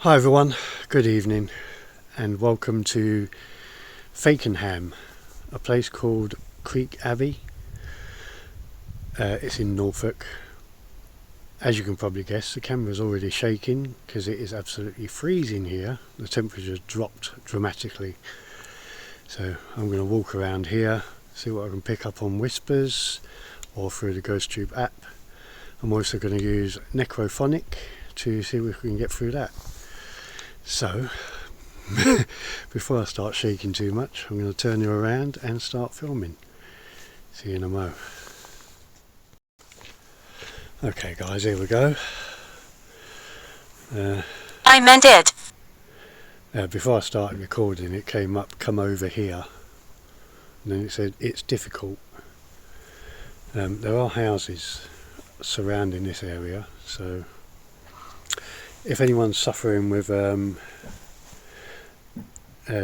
Hi everyone, good evening and welcome to Fakenham, a place called Creake Abbey. It's in Norfolk. As you can probably guess, the camera's already shaking because it is absolutely freezing here. The temperature's dropped dramatically. So I'm going to walk around here, see what I can pick up on whispers or through the Ghost Tube app. I'm also going to use Necrophonic to see if we can get through that. So, before I start shaking too much, I'm going to turn you around and start filming. See you in a mo. Okay guys, here we go. I meant it. Before I started recording, it came up, come over here. And then it said, it's difficult. There are houses surrounding this area, so if anyone's suffering with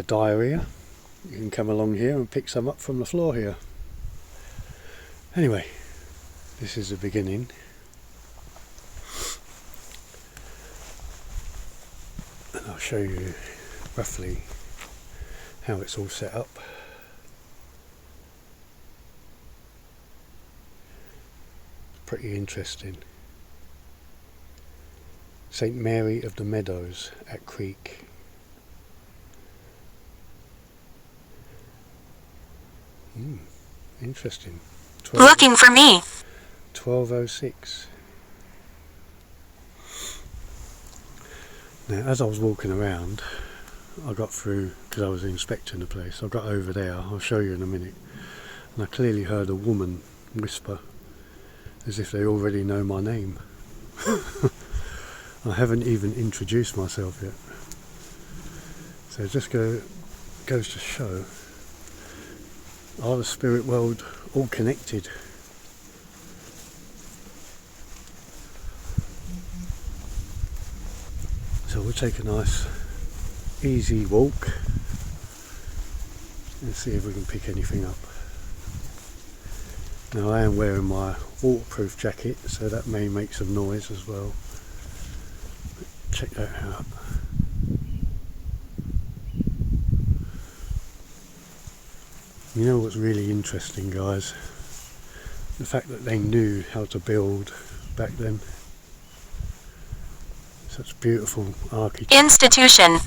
diarrhea, you can come along here and pick some up from the floor here. Anyway, this is the beginning. And I'll show you roughly how it's all set up. Pretty interesting. St Mary of the Meadows at Creake. Interesting. Looking for me. 1206. Now, as I was walking around, I got through, because I was inspecting the place, I got over there, I'll show you in a minute, and I clearly heard a woman whisper, as if they already know my name. I haven't even introduced myself yet. So it just goes to show, are the spirit world all connected? So we'll take a nice easy walk and see if we can pick anything up. Now I am wearing my waterproof jacket, so that may make some noise as well. Check that out. You know what's really interesting, guys? The fact that they knew how to build back then. Such beautiful architecture. Institution.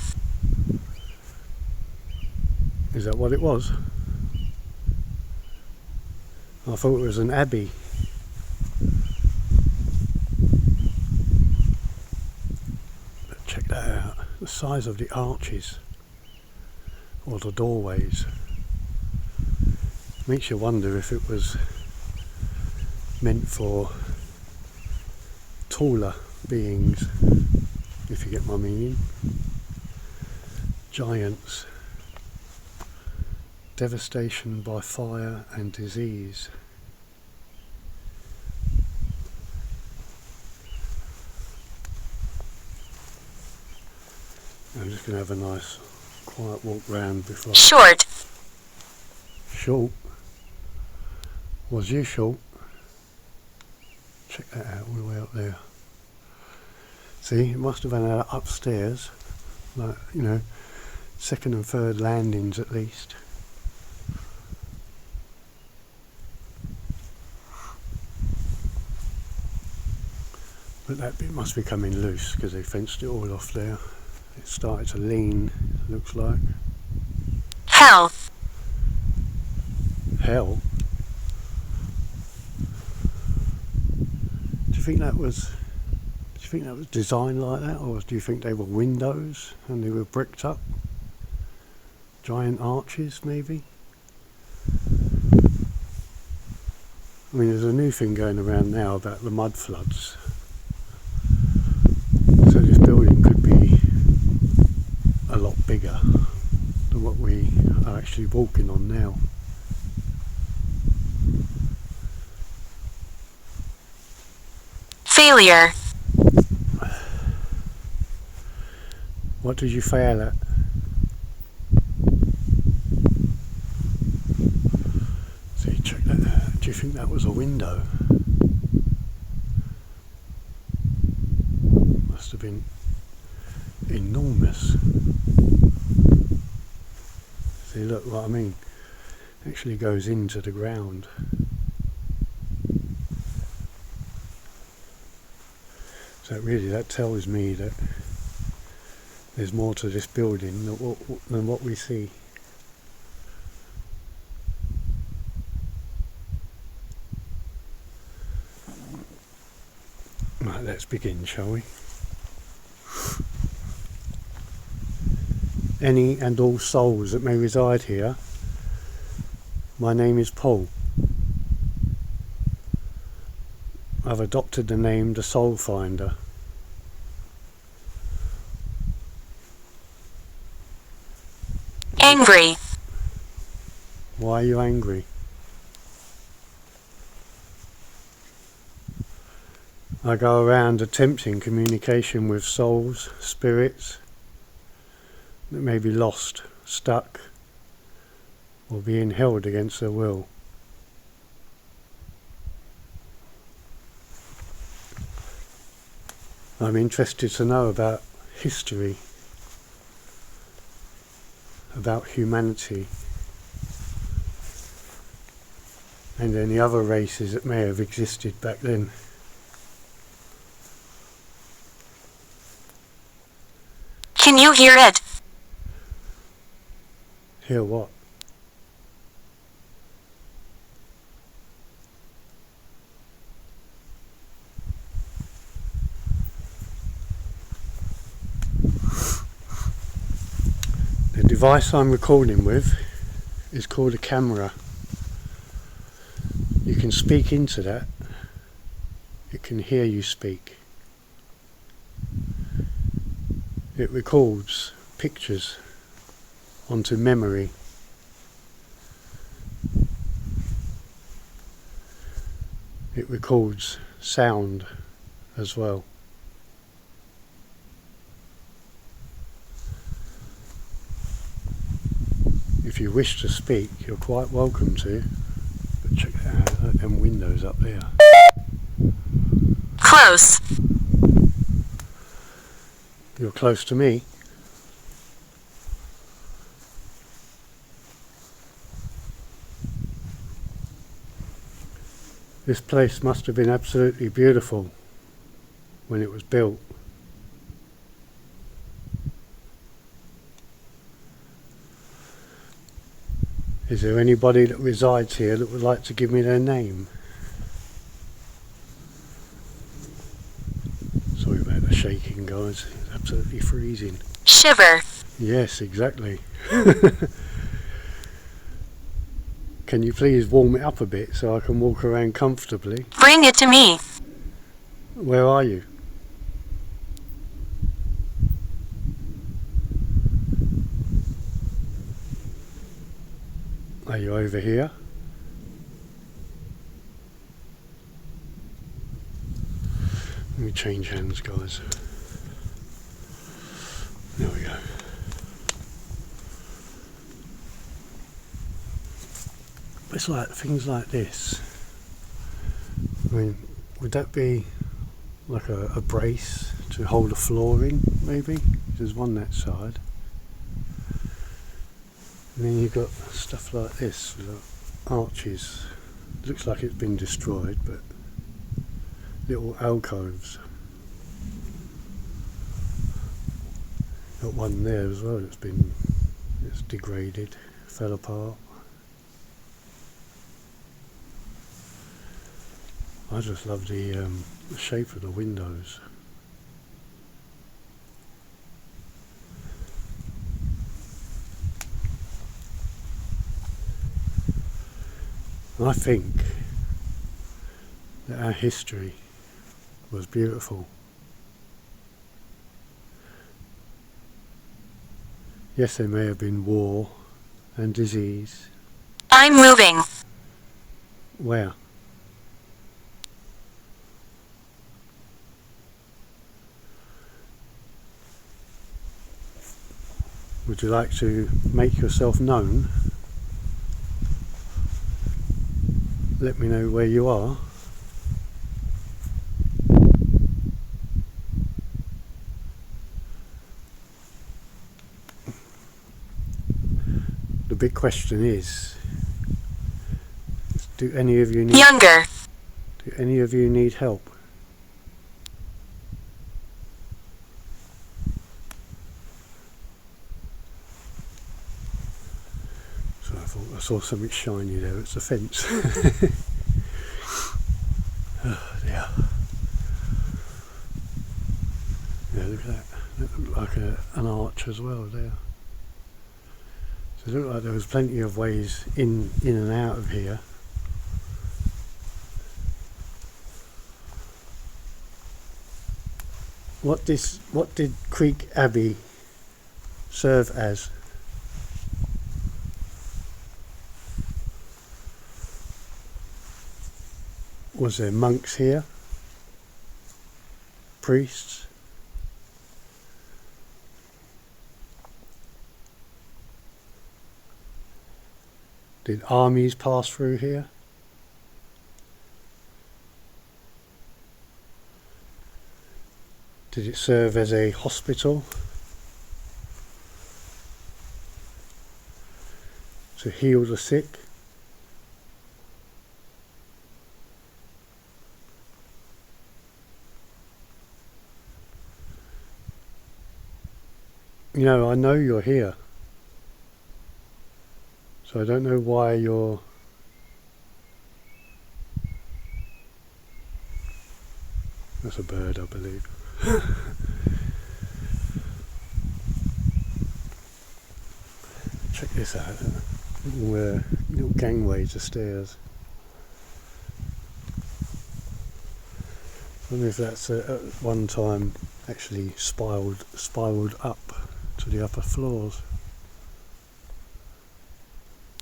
Is that what it was? I thought it was an abbey. But check that out. The size of the arches. Or the doorways. Makes you wonder if it was meant for taller beings, if you get my meaning. Giants. Devastation by fire and disease. I'm just going to have a nice quiet walk round before. Short. Short? Was you short? Check that out all the way up there. See, it must have been upstairs, like, you know, second and third landings at least. But that bit must be coming loose because they fenced it all off there. It started to lean, looks like. Hell. Hell? Do you think that was designed like that, or do you think they were windows and they were bricked up? Giant arches, maybe? I mean, there's a new thing going around now about the mud floods. So this building could be a lot bigger than what we are actually walking on now. Failure. What did you fail at? See, check that out. Do you think that was a window? Must have been in See, look what I mean. Actually goes into the ground. So really that tells me that there's more to this building than what we see. Right, let's begin, shall we? Any and all souls that may reside here, my name is Paul. I've adopted the name the Soul Finder. Angry. Why are you angry? I go around attempting communication with souls, spirits that may be lost, stuck, or being held against their will. I'm interested to know about history, about humanity, and any other races that may have existed back then. Can you hear it? Hear what? The device I'm recording with is called a camera. You can speak into that. It can hear you speak. It records pictures onto memory. It records sound as well. If you wish to speak, you're quite welcome to. But check that out, look, them windows up there. Close. You're close to me. This place must have been absolutely beautiful when it was built. Is there anybody that resides here that would like to give me their name? Sorry about the shaking, guys. It's absolutely freezing. Shiver. Yes, exactly. Can you please warm it up a bit so I can walk around comfortably? Bring it to me. Where are you? Are you over here? Let me change hands, guys. There we go. It's like things like this. I mean, would that be like a brace to hold a floor in, maybe? There's one that side. And then you've got stuff like this, like arches. Looks like it's been destroyed, but little alcoves. Got one there as well it's degraded, fell apart. I just love the shape of the windows. I think that our history was beautiful. Yes, there may have been war and disease. I'm moving. Where? Would you like to make yourself known? Let me know where you are. big question is, do any of you need Younger. Do any of you need help? So I thought I saw something shiny there. It's a fence. Oh dear. Yeah, look at that. That looked like an arch as well there. So it looked like there was plenty of ways in and out of here. What did Creake Abbey serve as? Was there monks here? Priests? Did armies pass through here? Did it serve as a hospital? To heal the sick? You know, I know you're here. So I don't know why you're... That's a bird, I believe. Check this out. Little gangway to stairs. I wonder if that's at one time actually spiraled up to the upper floors.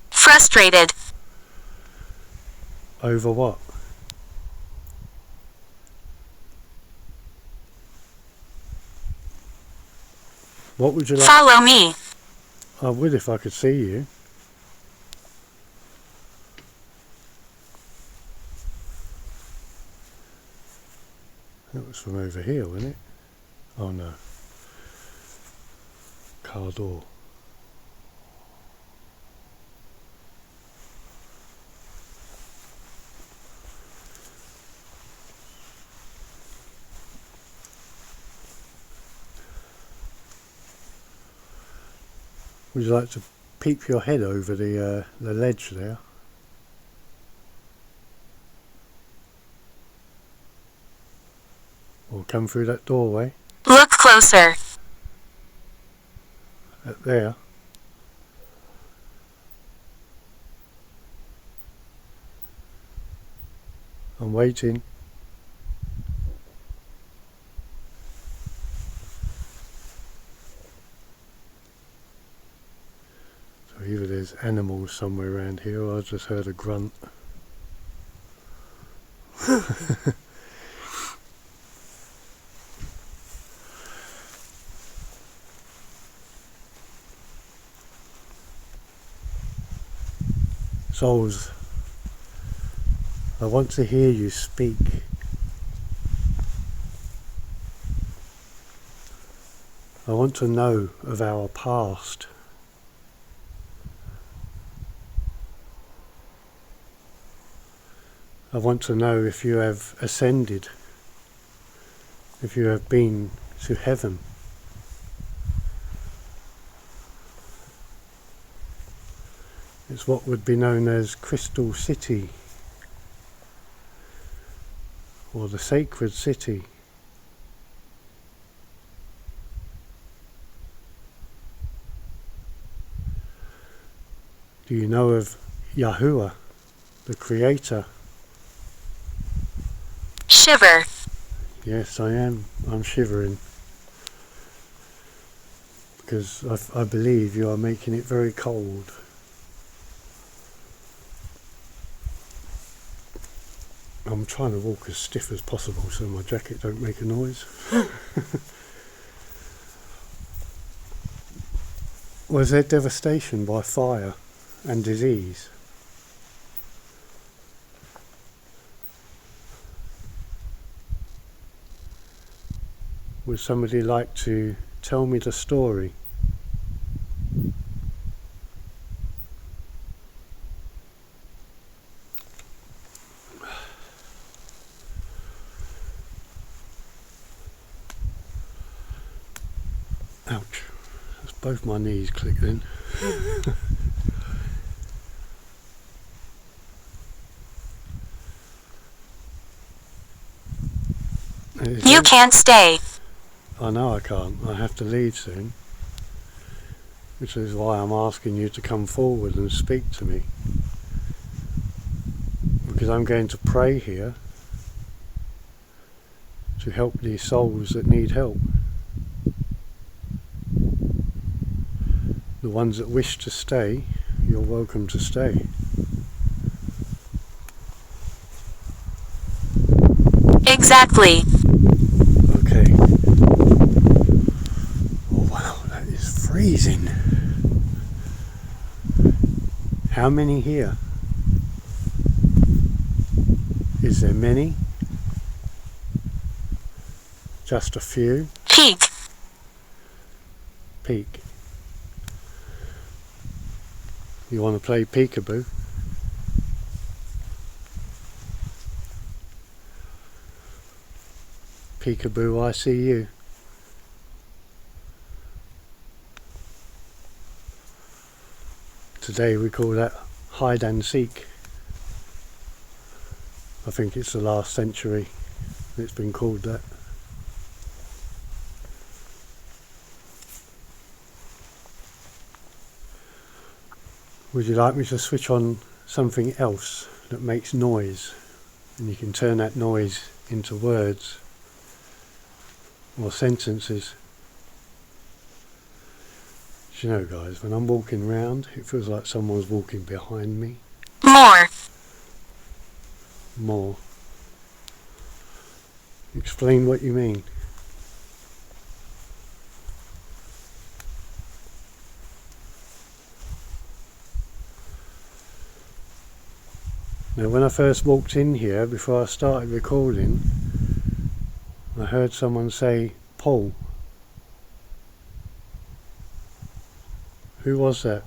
Frustrated. Over what? What would you like? Follow me. I would if I could see you. That was from over here, wasn't it? Oh no. Car door. Would you like to peep your head over the ledge there? Or come through that doorway? Look closer. There. I'm waiting. So either there's animals somewhere around here or I just heard a grunt. Souls, I want to hear you speak. I want to know of our past. I want to know if you have ascended, if you have been to heaven. It's what would be known as Crystal City, or the Sacred City. Do you know of Yahuwah, the Creator? Shiver. Yes, I am. I'm shivering. Because I believe you are making it very cold. I'm trying to walk as stiff as possible so my jacket don't make a noise. Was there devastation by fire and disease? Would somebody like to tell me the story? Ouch, that's both my knees clicked in. You can't stay. I know I can't. I have to leave soon. Which is why I'm asking you to come forward and speak to me. Because I'm going to pray here to help these souls that need help. The ones that wish to stay, you're welcome to stay. Exactly. Okay. Oh wow, that is freezing. How many here? Is there many? Just a few? Peek. Peek. You want to play peekaboo? Peekaboo, I see you. Today we call that hide and seek. I think it's the last century it's been called that. Would you like me to switch on something else that makes noise, and you can turn that noise into words or sentences? Do you know, guys, when I'm walking around, it feels like someone's walking behind me. More. More. Explain what you mean. Now, when I first walked in here, before I started recording, I heard someone say, Paul. Who was that?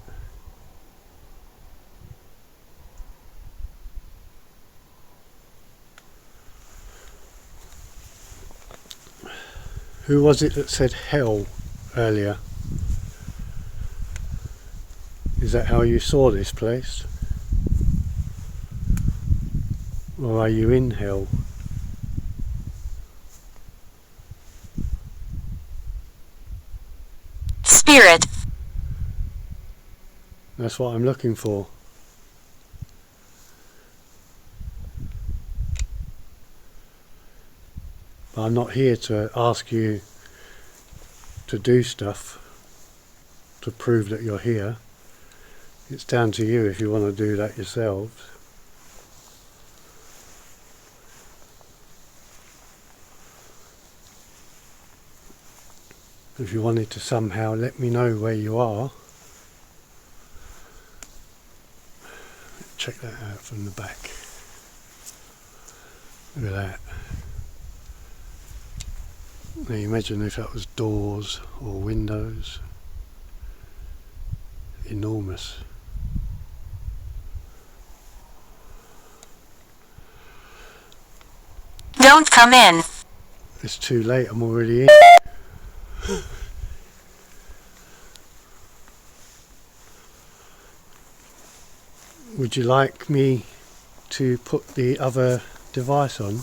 Who was it that said hell earlier? Is that how you saw this place? Or are you in hell? Spirit. That's what I'm looking for. But I'm not here to ask you to do stuff to prove that you're here. It's down to you if you want to do that yourselves. If you wanted to somehow let me know where you are, check that out from the back. Look at that. Now imagine if that was doors or windows. Enormous. Don't come in. It's too late, I'm already in. Would you like me to put the other device on?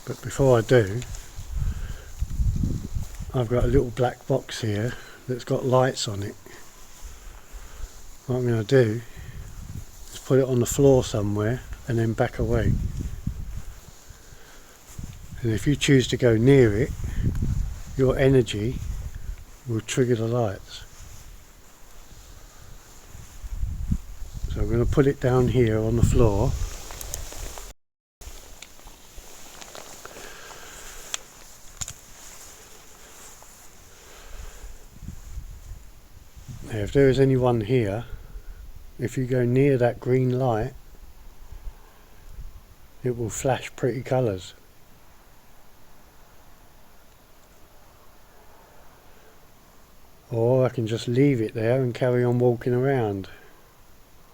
But before I do, I've got a little black box here that's got lights on it. What I'm going to do is put it on the floor somewhere and then back away. And if you choose to go near it, your energy will trigger the lights. So I'm going to put it down here on the floor. Now if there is anyone here, if you go near that green light, it will flash pretty colours. Or I can just leave it there and carry on walking around.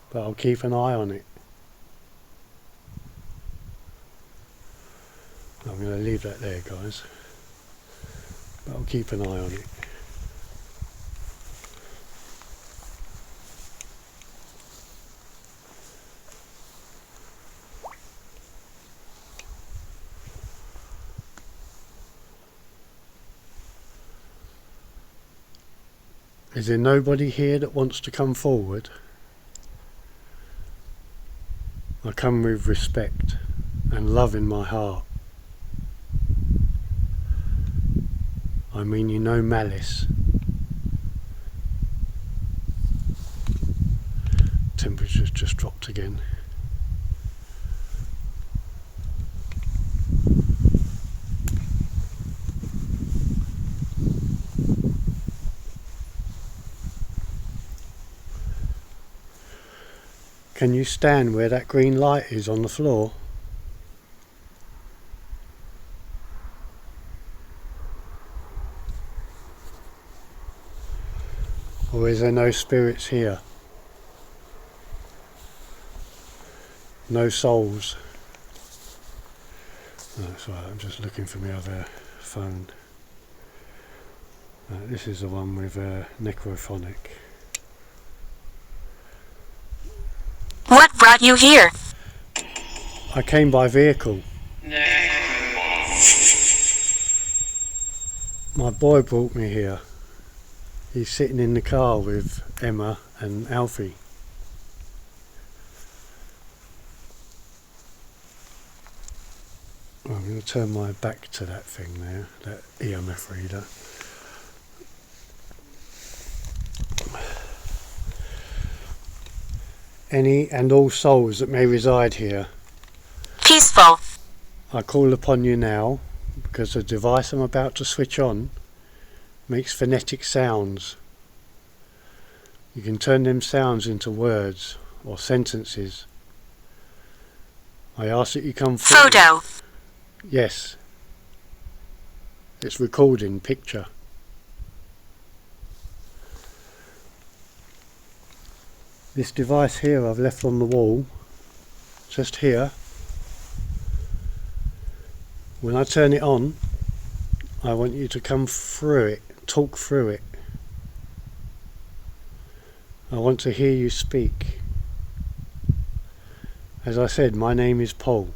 But I'll keep an eye on it. I'm going to leave that there, guys. but I'll keep an eye on it. Is there nobody here that wants to come forward? I come with respect and love in my heart. I mean you no malice. Temperature's just dropped again. Can you stand where that green light is on the floor? Or is there no spirits here? No souls? Oh, that's right, I'm just looking for my other phone. This is the one with necrophonic. What brought you here? I came by vehicle. My boy brought me here. He's sitting in the car with Emma and Alfie. I'm going to turn my back to that thing there, that EMF reader. Any and all souls that may reside here, Peaceful. I call upon you now, because the device I'm about to switch on makes phonetic sounds. You can turn them sounds into words or sentences. I ask that you come forward. Photo. Yes. It's recording picture. This device here I've left on the wall, just here. When I turn it on, I want you to come through it, talk through it. I want to hear you speak. As I said, my name is Paul.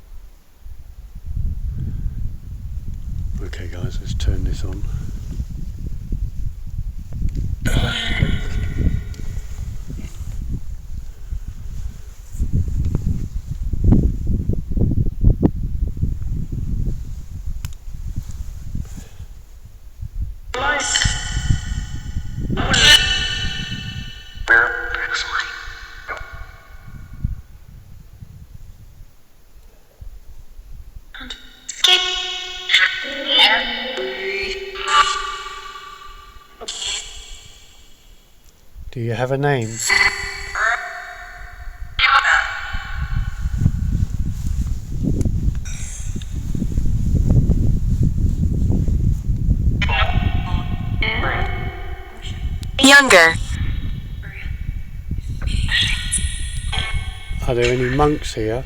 Okay guys, let's turn this on. Do you have a name? Younger. Are there any monks here?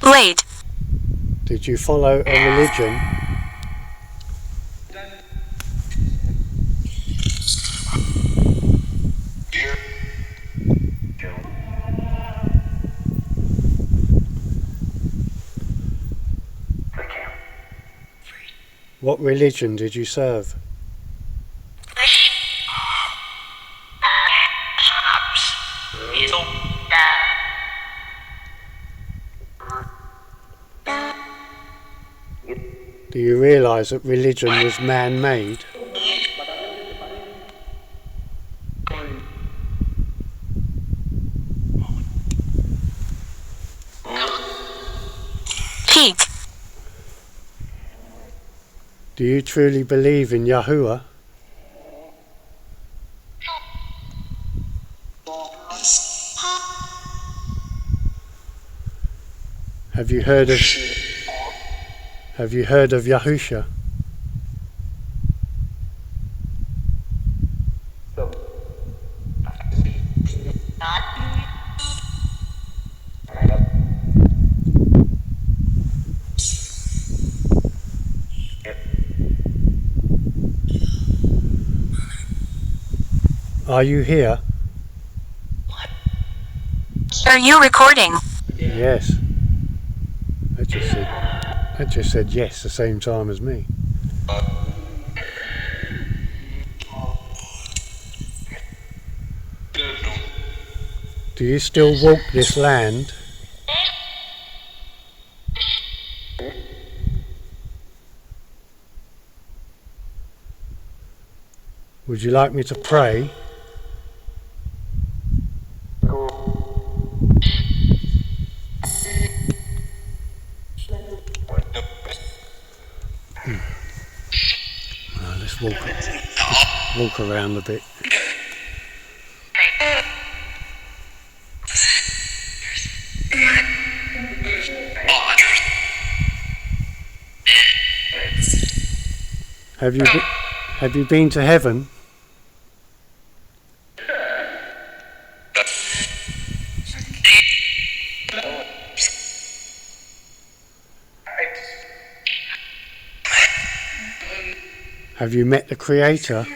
Late. Did you follow a religion? What religion did you serve? Do you realise that religion was man-made? Peak. Do you truly believe in Yahuwah? Have you heard of Yahusha? Are you here? Are you recording? Yes. That just said yes the same time as me. Do you still walk this land? Would you like me to pray? Well, let's walk around a bit. Have you been to heaven? Have you met the Creator?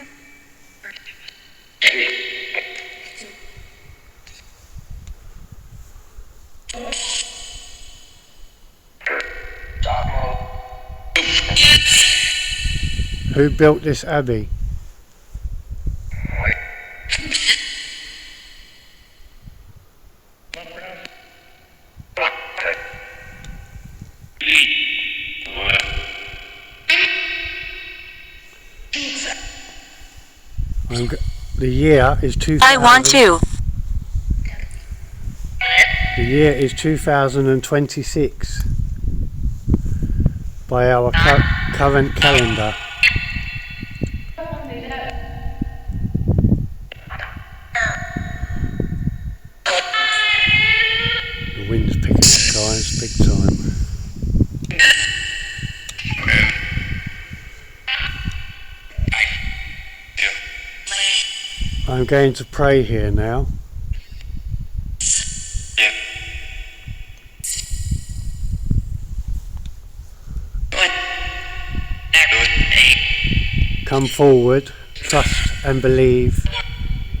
Who built this abbey? The year is 2000. I want to. The year is 2026 by our current calendar. The wind's picking up, guys, big time. I'm going to pray here now. Come forward, trust and believe,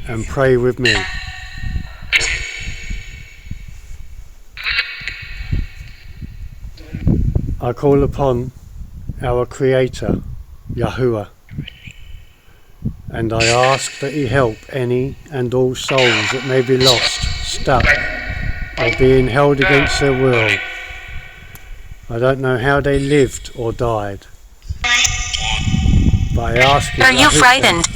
and pray with me. I call upon our Creator, Yahuwah, and I ask that He help any and all souls that may be lost, stuck, or being held against their will. I don't know how they lived or died, but I ask you, Are you frightened?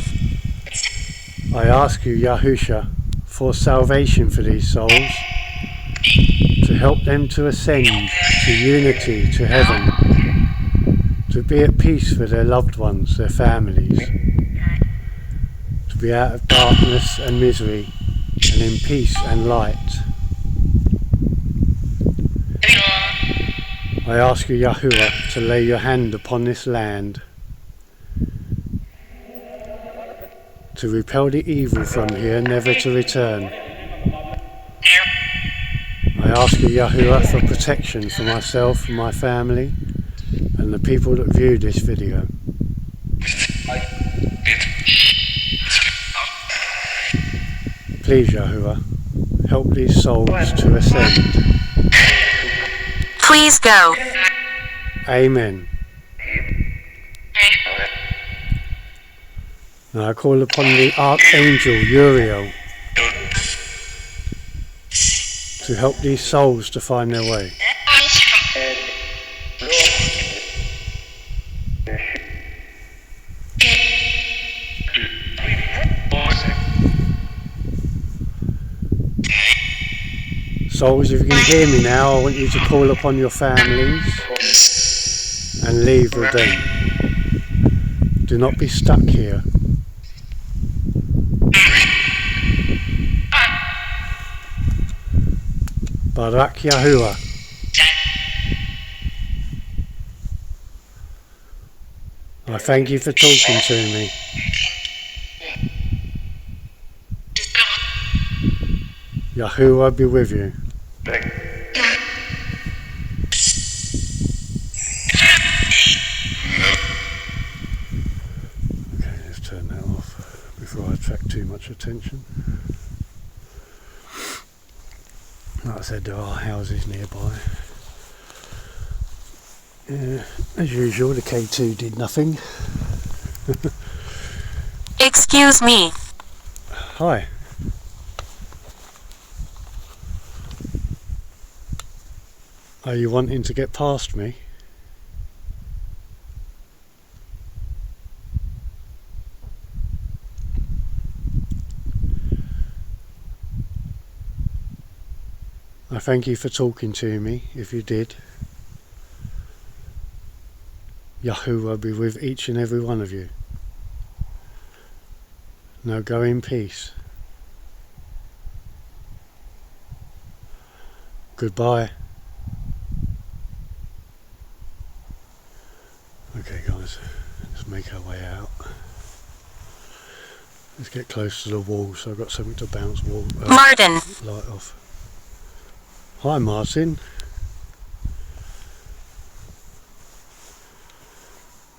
I ask you, Yahusha, for salvation for these souls, to help them to ascend to unity, to heaven, to be at peace with their loved ones, their families, to be out of darkness and misery, and in peace and light. I ask you, Yahuwah, to lay your hand upon this land, to repel the evil from here, never to return. I ask you, Yahuwah, for protection for myself and my family and the people that view this video. Please, Yahuwah, help these souls to ascend. Please go. Amen. Now I call upon the Archangel Uriel to help these souls to find their way. Souls, if you can hear me now, I want you to call upon your families and leave with them. Do not be stuck here. Barak Yahuwah. I thank you for talking to me. Yahuwah be with you. Okay, let's turn that off before I attract too much much attention. Like I said, there are houses nearby. Yeah, as usual, the K2 did nothing. Excuse me. Hi. Are you wanting to get past me? I thank you for talking to me, if you did. Yahuwah be with each and every one of you. Now go in peace. Goodbye. Okay guys, let's make our way out. Let's get close to the wall so I've got something to bounce Martin. light off. Hi Martin.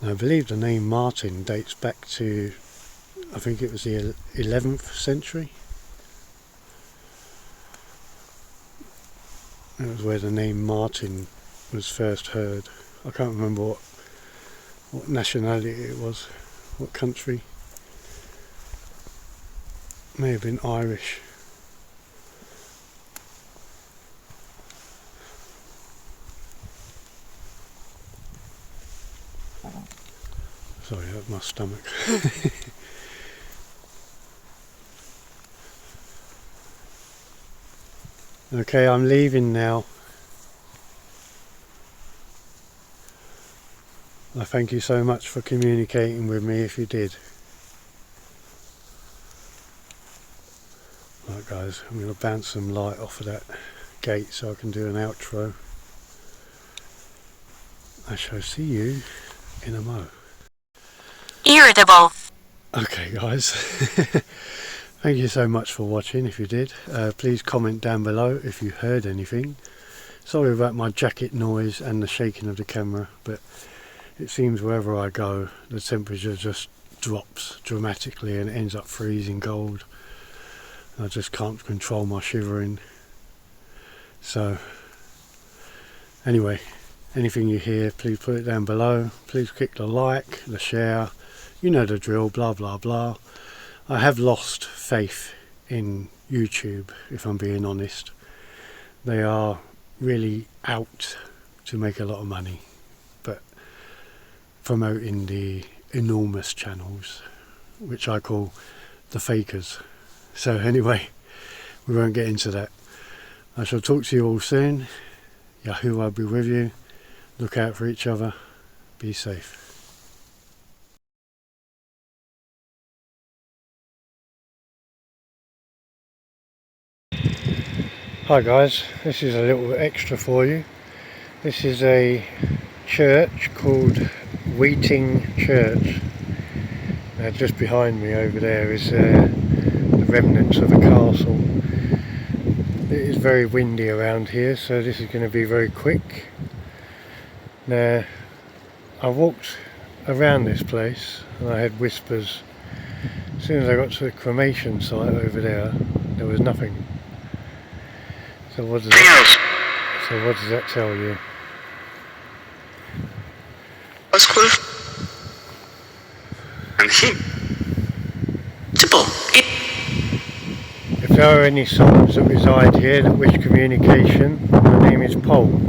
Now, I believe the name Martin dates back to, I think it was the 11th century. That was where the name Martin was first heard. I can't remember what nationality it was, what country. May have been Irish. Sorry, that's my stomach. Okay, I'm leaving now. I thank you so much for communicating with me if you did. Right guys, I'm going to bounce some light off of that gate so I can do an outro. I shall see you in a mo. Irritable. Okay guys, thank you so much for watching if you did. Please comment down below if you heard anything. Sorry about my jacket noise and the shaking of the camera, but it seems wherever I go the temperature just drops dramatically and ends up freezing cold. I just can't control my shivering. So anyway, anything you hear, please put it down below. Please click the like, the share. You know the drill, blah blah blah. I have lost faith in YouTube, if I'm being honest. They are really out to make a lot of money, but promoting the enormous channels, which I call the fakers. So anyway, we won't get into that. I shall talk to you all soon. Yahuwah be with you. Look out for each other. Be safe. Hi guys, this is a little extra for you. This is a church called Weeting Church. Just behind me over there is the remnants of a castle. It is very windy around here, so this is going to be very quick. Now, I walked around this place and I had whispers. As soon as I got to the cremation site over there was nothing. So what does that tell you? If there are any souls that reside here that wish communication, my name is Paul.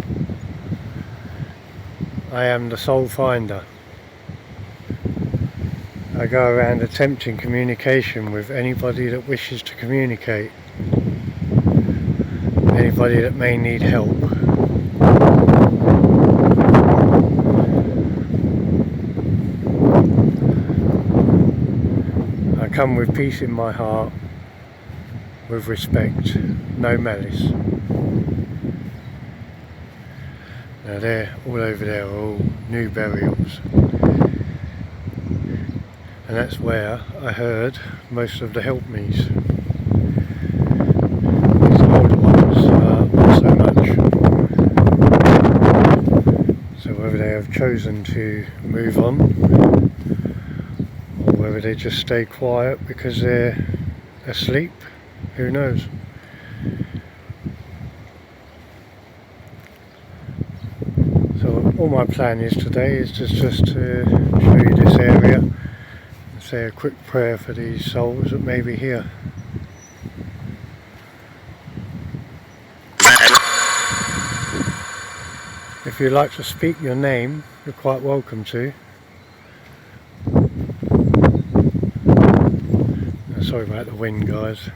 I am the soul finder. I go around attempting communication with anybody that wishes to communicate. Anybody that may need help. I come with peace in my heart, with respect, no malice. Now there, all over there are all new burials. And that's where I heard most of the helpme's. Whether they have chosen to move on or whether they just stay quiet because they're asleep, who knows. So all my plan is today is just to show you this area and say a quick prayer for these souls that may be here. If you'd like to speak your name, you're quite welcome to. Sorry about the wind, guys.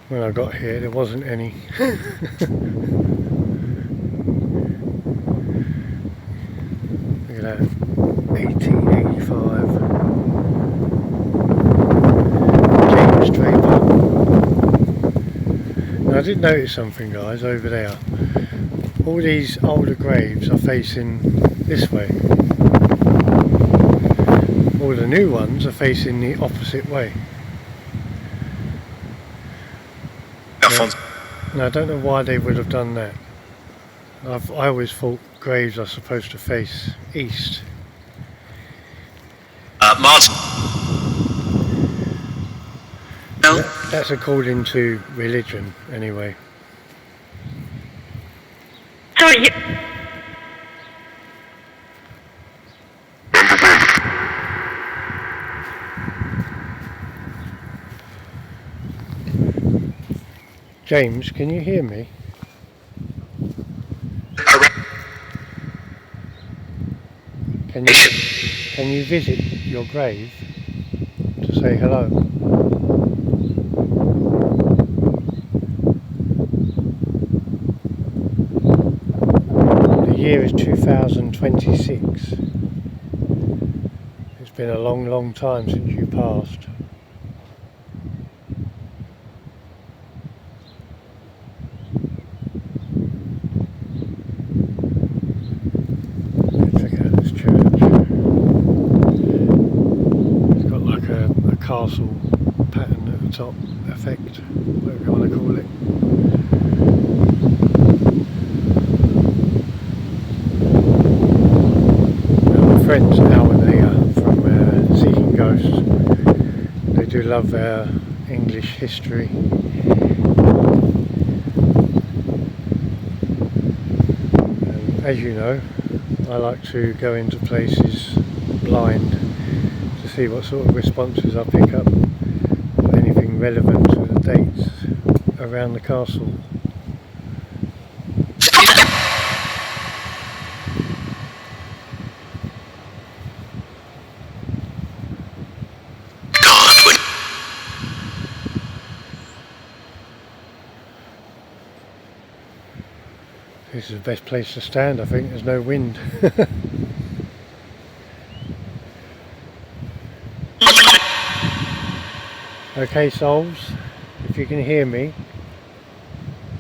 When I got here there wasn't any. Look at that, 1885. James Draper. Now, I did notice something, guys, over there. All these older graves are facing this way. All the new ones are facing the opposite way. Now, I don't know why they would have done that. I always thought graves are supposed to face east. Martin. No. That's according to religion, anyway. Sorry. James, can you hear me? Can you visit your grave to say hello? The year is 2026. It's been a long, long time since you passed. Castle pattern at the top, effect, whatever you want to call it. Now, my friends Al and Leah from Seeking Ghosts, they do love their English history. And as you know, I like to go into places blind, see what sort of responses I pick up, or anything relevant to the dates around the castle. This is the best place to stand, I think. There's no wind. Okay, souls, if you can hear me,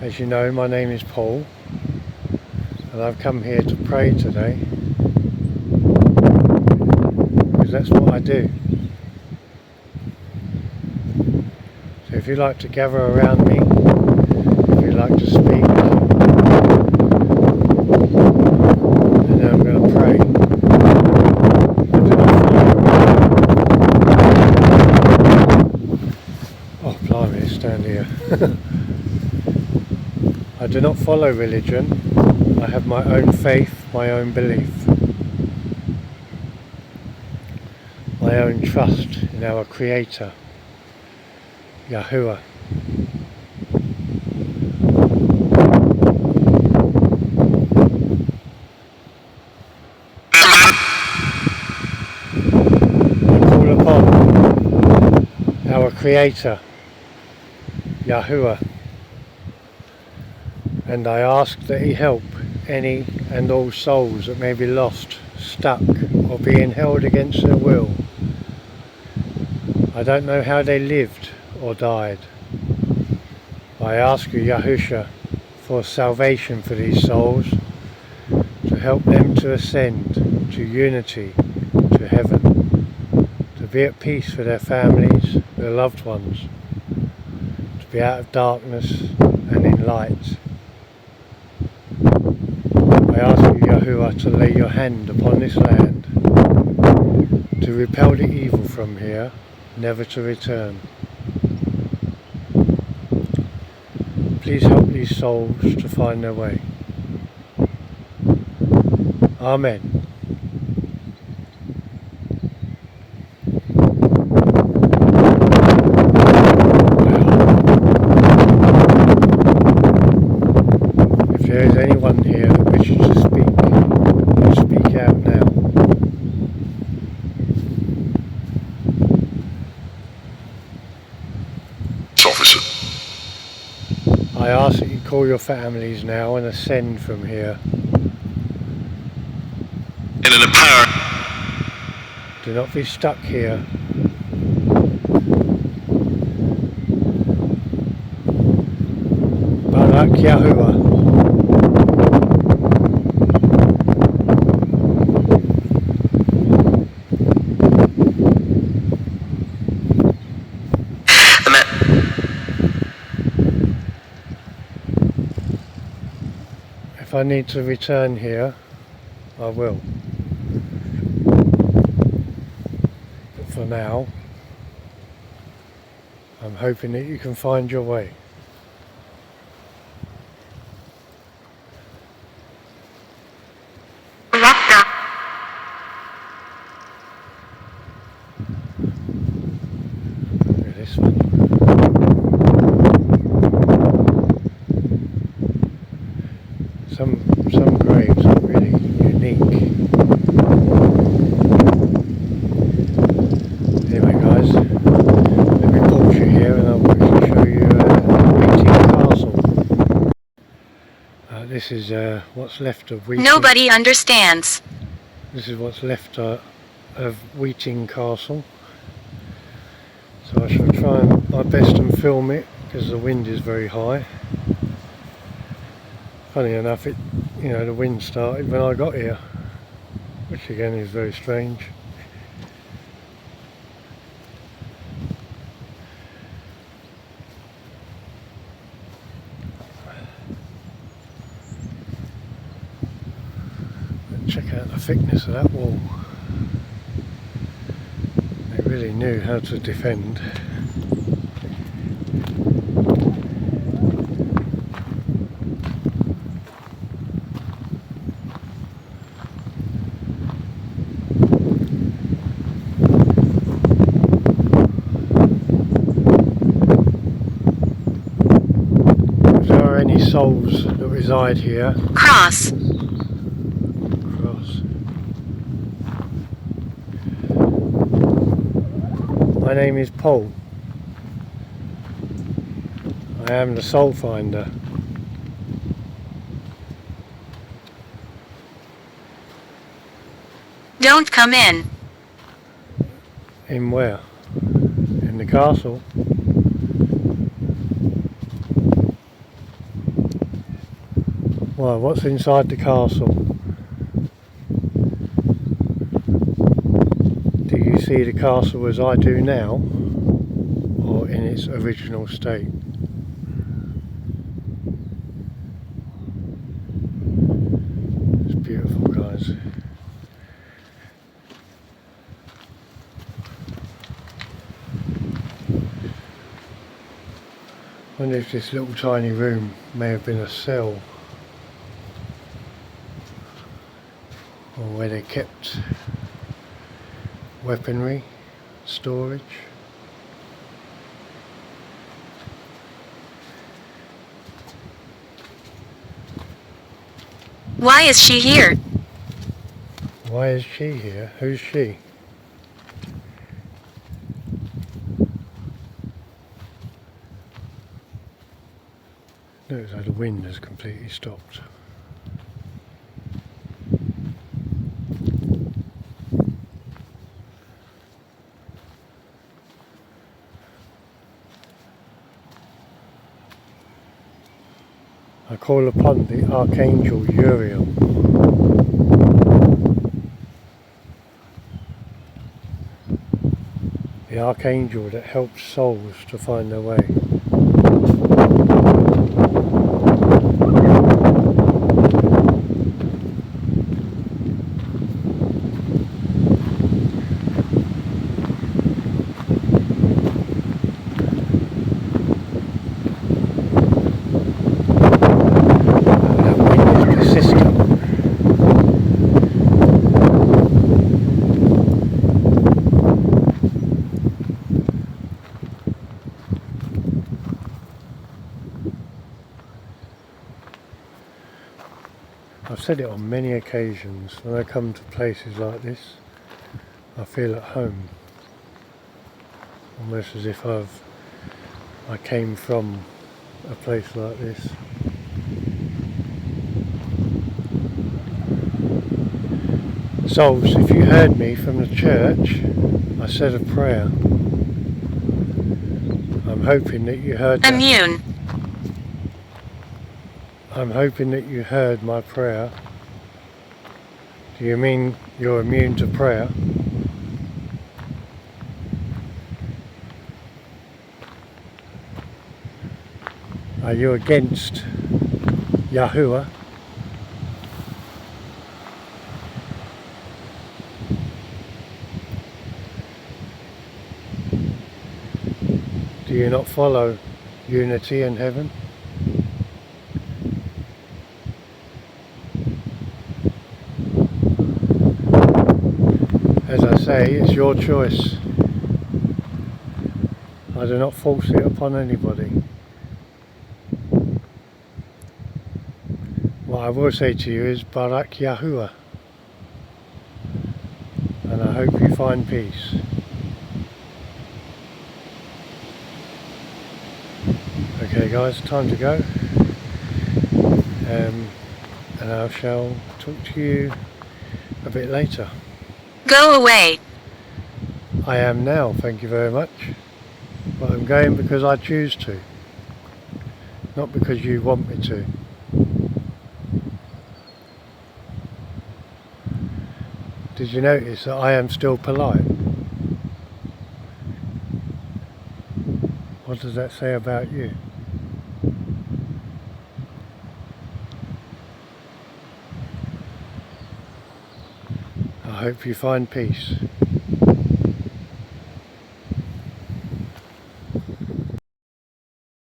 as you know, my name is Paul, and I've come here to pray today, because that's what I do. So if you'd like to gather around me, if you'd like to speak, and then I'm going to pray. Stand here. I do not follow religion. I have my own faith, my own belief, my own trust in our Creator, Yahuwah. I call upon our Creator, Yahuwah, and I ask that He help any and all souls that may be lost, stuck, or being held against their will. I don't know how they lived or died. I ask you, Yahusha, for salvation for these souls, to help them to ascend to unity, to heaven, to be at peace for their families, their loved ones, be out of darkness and in light. I ask you, Yahuwah, to lay your hand upon this land, to repel the evil from here, never to return. please help these souls to find their way. Amen. If there is anyone here that wishes to speak, you speak out now. Officer. I ask that you call your families now and ascend from here. In an apparent. Do not be stuck here. Barak Yahuwah. If I need to return here, I will. But for now, I'm hoping that you can find your way. Rasta. Look at this one. Some graves are really unique. Anyway guys, let me pause you here and I'll quickly show you Wheating Castle. This is what's left of Wheating. Nobody understands. This is what's left of Wheating Castle. So I shall try my best and film it because the wind is very high. Funny enough, the wind started when I got here, which again is very strange. Check out the thickness of that wall. They really knew how to defend. If there are any souls that reside here, Cross. My name is Paul. I am the soul finder. Don't come in. In where? In the castle? Well, what's inside the castle? Do you see the castle as I do now, or in its original state? It's beautiful, guys. I wonder if this little tiny room may have been a cell, or where they kept weaponry, storage. Why is she here? Why is she here? Who's she? Looks like the wind has completely stopped. I call upon the Archangel Uriel. The Archangel that helps souls to find their way. said it on many occasions, when I come to places like this, I feel at home. Almost as if I came from a place like this. Souls, if you heard me from the church, I said a prayer. I'm hoping that you heard that. Immune. I'm hoping that you heard my prayer. Do you mean you're immune to prayer? Are you against Yahuwah? Do you not follow unity in heaven? As I say, it's your choice. I do not force it upon anybody. What I will say to you is Barak Yahuwah, and I hope you find peace. Okay guys, time to go, and I shall talk to you a bit later. Go away. I am now, thank you very much, but I'm going because I choose to, not because you want me to. Did you notice that I am still polite? What does that say about you? I hope you find peace.